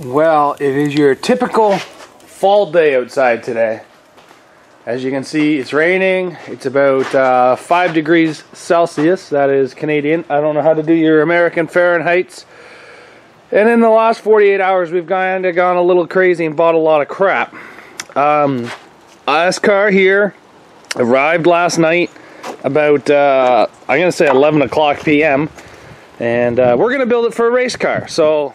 Well, it is your typical fall day outside today. As you can see, it's raining. It's about 5 degrees Celsius. That is Canadian. I don't know how to do your American Fahrenheits. And in the last 48 hours, we've kind of gone a little crazy and bought a lot of crap. This car here arrived last night about, I'm going to say 11 o'clock p.m. And we're going to build it for a race car. So,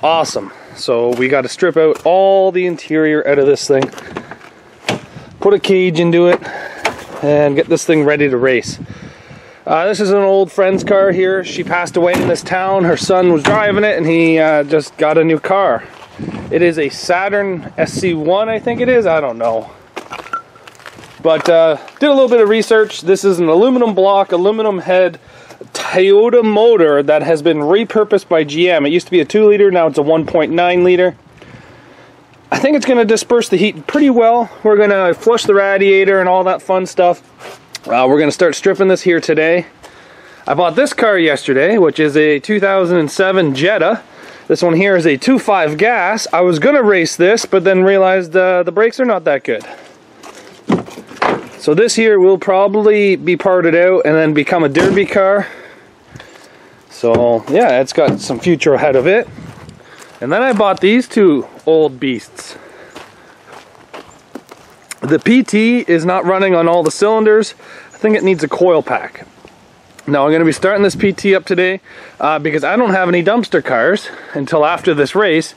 awesome. So we got to strip out all the interior out of this thing, put a cage into it, and get this thing ready to race. This is an old friend's car here. She passed away in this town. Her son was driving it, and he just got a new car. It is a Saturn SC1, I think it is. I don't know. But did a little bit of research. This is an aluminum block, aluminum head Toyota motor that has been repurposed by GM. It used to be a 2 liter, now it's a 1.9 liter. I think it's going to disperse the heat pretty well. We're going to flush the radiator and all that fun stuff. We're going to start stripping this here today. I bought this car yesterday, which is a 2007 Jetta. This one here is a 2.5 gas. I was going to race this, but then realized the brakes are not that good. So this here will probably be parted out and then become a derby car. So yeah, it's got some future ahead of it. And then I bought these two old beasts. The PT is not running on all the cylinders. I think it needs a coil pack. Now I'm going to be starting this PT up today because I don't have any dumpster cars until after this race.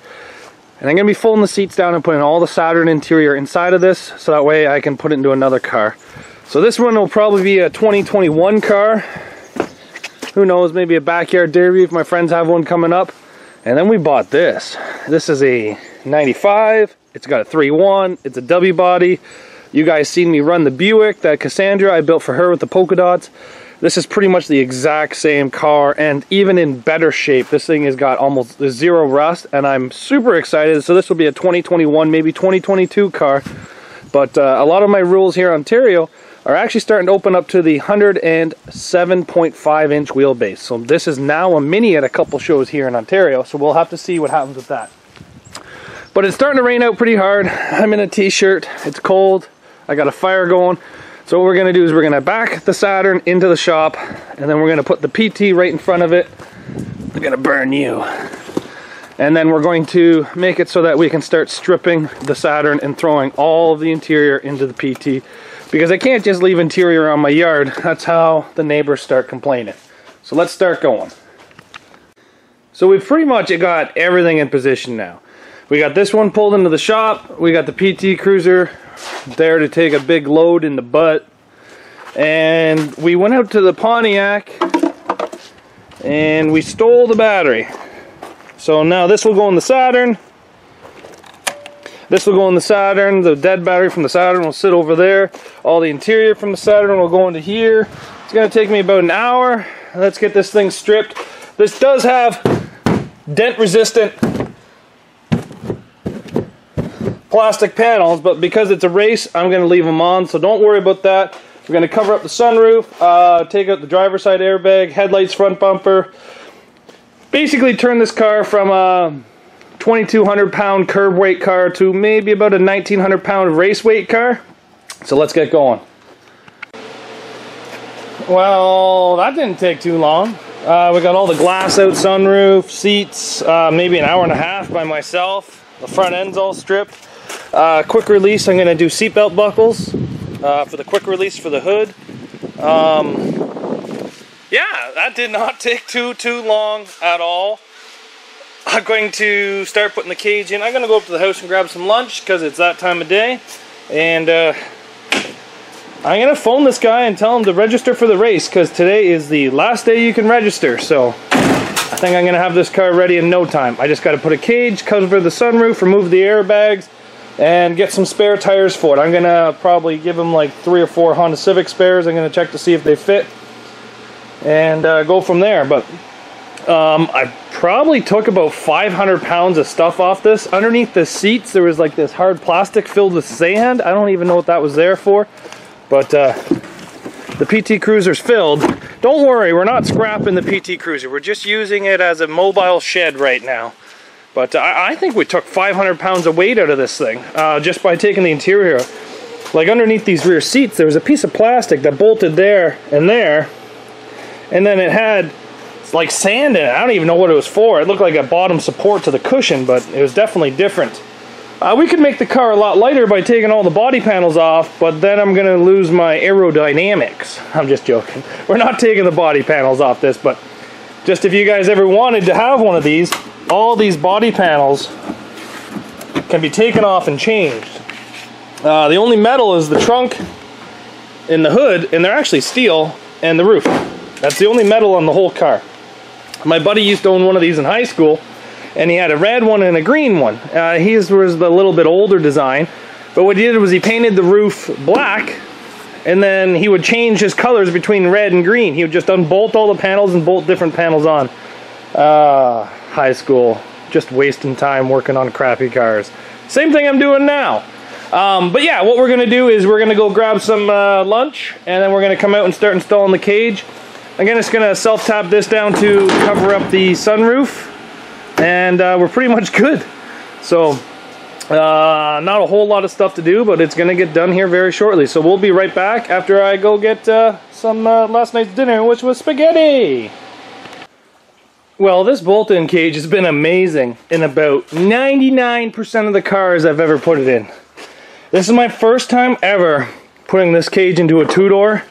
And I'm going to be folding the seats down and putting all the Saturn interior inside of this, so that way I can put it into another car. So this one will probably be a 2021 car. Who knows, maybe a backyard derby if my friends have one coming up. And then we bought this. This is a 95. It's got a 3.1. It's a W body. You guys seen me run the Buick, that Cassandra I built for her with the polka dots. This is pretty much the exact same car, and even in better shape. This thing has got almost zero rust, and I'm super excited. So this will be a 2021, maybe 2022 car. But a lot of my rules here in Ontario are actually starting to open up to the 107.5 inch wheelbase. So this is now a mini at a couple shows here in Ontario, so we'll have to see what happens with that. But it's starting to rain out pretty hard. I'm in a t-shirt, it's cold, I got a fire going. So what we're going to do is we're going to back the Saturn into the shop, and then we're going to put the PT right in front of it. I'm going to burn you. And then we're going to make it so that we can start stripping the Saturn and throwing all of the interior into the PT. Because I can't just leave interior on my yard. That's how the neighbors start complaining. So let's start going. So we've pretty much got everything in position now. We got this one pulled into the shop. We got the PT Cruiser there to take a big load in the butt. And we went out to the Pontiac and we stole the battery. So now this will go in the Saturn. This will go in the Saturn. The dead battery from the Saturn will sit over there. All the interior from the Saturn will go into here. It's going to take me about an hour. Let's get this thing stripped. This does have dent resistant plastic panels, but because it's a race, I'm going to leave them on, so don't worry about that. We're going to cover up the sunroof, take out the driver's side airbag, headlights, front bumper. Basically turn this car from a 2,200 pound curb weight car to maybe about a 1,900 pound race weight car. So let's get going. Well, that didn't take too long. We got all the glass out, sunroof, seats, maybe an hour and a half by myself. The front end's all stripped. Quick release, I'm going to do seatbelt buckles for the quick release for the hood. Yeah, that did not take too long at all. I'm going to start putting the cage in. I'm going to go up to the house and grab some lunch because it's that time of day. And I'm going to phone this guy and tell him to register for the race because today is the last day you can register. So I think I'm going to have this car ready in no time. I just got to put a cage, cover the sunroof, remove the airbags, and get some spare tires for it. I'm going to probably give him like 3 or 4 Honda Civic spares. I'm going to check to see if they fit and go from there. But I probably took about 500 pounds of stuff off this. Underneath the seats there was like this hard plastic filled with sand. I don't even know what that was there for. But the PT Cruiser's filled. Don't worry, we're not scrapping the PT Cruiser. We're just using it as a mobile shed right now. But I think we took 500 pounds of weight out of this thing just by taking the interior. Like underneath these rear seats, there was a piece of plastic that bolted there, and then it had like sand in it. I don't even know what it was for. It looked like a bottom support to the cushion, but it was definitely different. We could make the car a lot lighter by taking all the body panels off, but then I'm gonna lose my aerodynamics. I'm just joking. We're not taking the body panels off this, but just if you guys ever wanted to have one of these, all these body panels can be taken off and changed. The only metal is the trunk and the hood, and they're actually steel, and the roof. That's the only metal on the whole car. My buddy used to own one of these in high school, and he had a red one and a green one. His was the little bit older design, but what he did was he painted the roof black, and then he would change his colors between red and green. He would just unbolt all the panels and bolt different panels on. High school, just wasting time working on crappy cars. Same thing I'm doing now. But yeah, what we're gonna do is we're gonna go grab some lunch, and then we're gonna come out and start installing the cage. Again, it's gonna self-tap this down to cover up the sunroof, and we're pretty much good. So not a whole lot of stuff to do, but it's gonna get done here very shortly. So we'll be right back after I go get some last night's dinner, which was spaghetti. Well, this bolt-in cage has been amazing in about 99% of the cars I've ever put it in. This is my first time ever putting this cage into a two-door,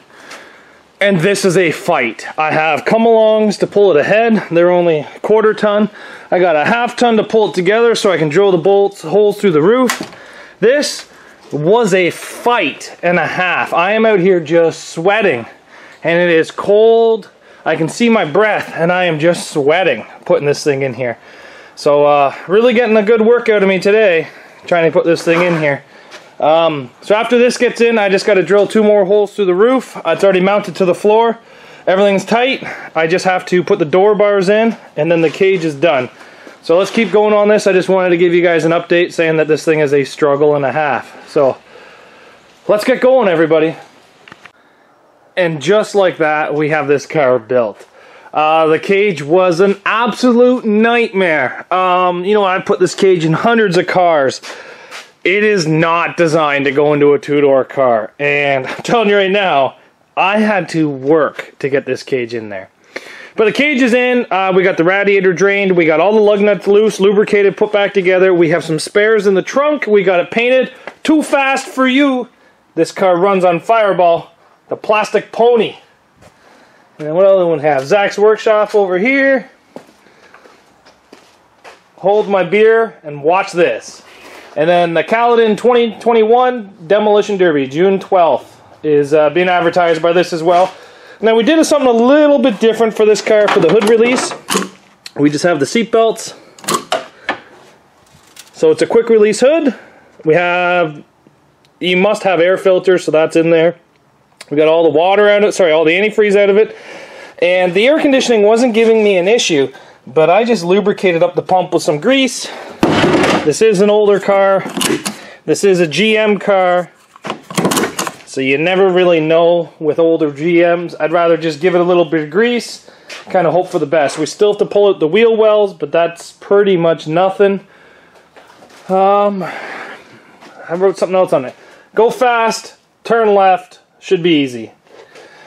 and this is a fight. I have come-alongs to pull it ahead. They're only a quarter ton. I got a half ton to pull it together so I can drill the bolts holes through the roof. This was a fight and a half. I am out here just sweating, and it is cold. I can see my breath, and I am just sweating putting this thing in here. So really getting a good workout of me today, trying to put this thing in here. So after this gets in, I just got to drill 2 more holes through the roof. It's already mounted to the floor. Everything's tight. I just have to put the door bars in, and then the cage is done. So let's keep going on this. I just wanted to give you guys an update saying that this thing is a struggle and a half. So let's get going, everybody. And just like that, we have this car built. The cage was an absolute nightmare. You know, I put this cage in hundreds of cars. It is not designed to go into a two-door car. And I'm telling you right now, I had to work to get this cage in there. But the cage is in. We got the radiator drained. We got all the lug nuts loose, lubricated, put back together. We have some spares in the trunk. We got it painted. Too fast for you. This car runs on Fireball, the plastic pony. And then what other one have? Zacks Workshop over here. Hold my beer and watch this. And then the Caledon 2021 Demolition Derby, June 12th, is being advertised by this as well. Now we did something a little bit different for this car for the hood release. We just have the seat belts. So it's a quick release hood. You must have air filters, so that's in there. We got all the water out of it, sorry, all the antifreeze out of it. And the air conditioning wasn't giving me an issue, but I just lubricated up the pump with some grease. This is an older car. This is a GM car. So you never really know with older GMs. I'd rather just give it a little bit of grease, kind of hope for the best. We still have to pull out the wheel wells, but that's pretty much nothing. I wrote something else on it. Go fast, turn left, should be easy.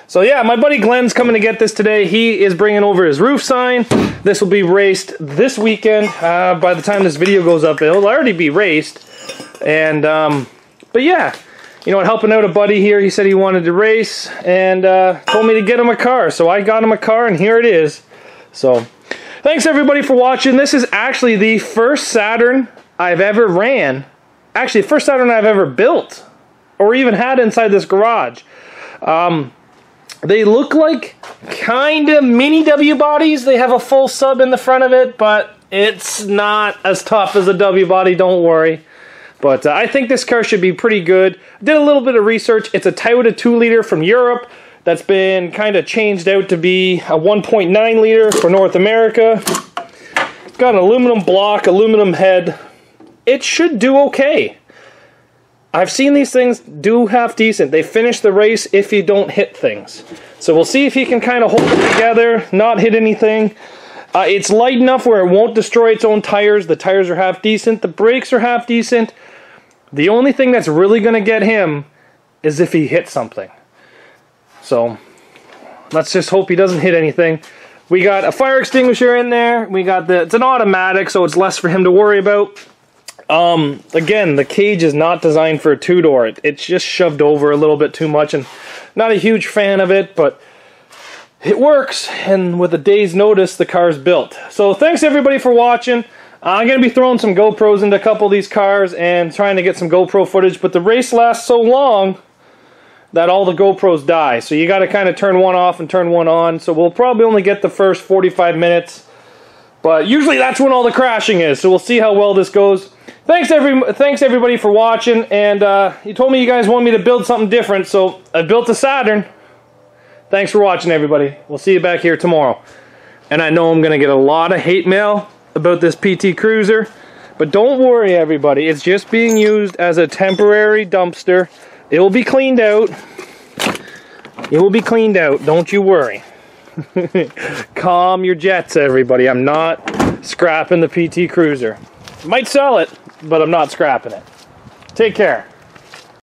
So yeah, my buddy Glenn's coming to get this today. He is bringing over his roof sign. This will be raced this weekend. By the time this video goes up, it'll already be raced. And, but yeah, you know what, helping out a buddy here. He said he wanted to race and told me to get him a car. So I got him a car, and here it is. So thanks everybody for watching. This is actually the first Saturn I've ever ran. Actually, the first Saturn I've ever built or even had inside this garage. They look like kind of mini W bodies. They have a full sub in the front of it, but it's not as tough as a W body, don't worry. But I think this car should be pretty good. Did a little bit of research. It's a Toyota 2-liter from Europe that's been kind of changed out to be a 1.9 liter for North America. It's got an aluminum block, aluminum head. It should do okay. I've seen these things do half decent. They finish the race if you don't hit things. So we'll see if he can kind of hold it together, not hit anything. It's light enough where it won't destroy its own tires. The tires are half decent. The brakes are half decent. The only thing that's really going to get him is if he hits something. So let's just hope he doesn't hit anything. We got a fire extinguisher in there. We got it's an automatic, so it's less for him to worry about. Again, the cage is not designed for a two-door. It's just shoved over a little bit too much, and not a huge fan of it, but it works, and with a day's notice, the car's built. So thanks everybody for watching. I'm going to be throwing some GoPros into a couple of these cars and trying to get some GoPro footage, but the race lasts so long that all the GoPros die. So you got to kind of turn one off and turn one on. So we'll probably only get the first 45 minutes. But usually that's when all the crashing is. So we'll see how well this goes. Thanks everybody for watching. And you told me you guys want me to build something different. So I built a Saturn. Thanks for watching, everybody. We'll see you back here tomorrow. And I know I'm going to get a lot of hate mail about this PT Cruiser. But don't worry, everybody. It's just being used as a temporary dumpster. It will be cleaned out. It will be cleaned out. Don't you worry. Calm your jets, everybody. I'm not scrapping the PT Cruiser. Might sell it, but I'm not scrapping it. Take care.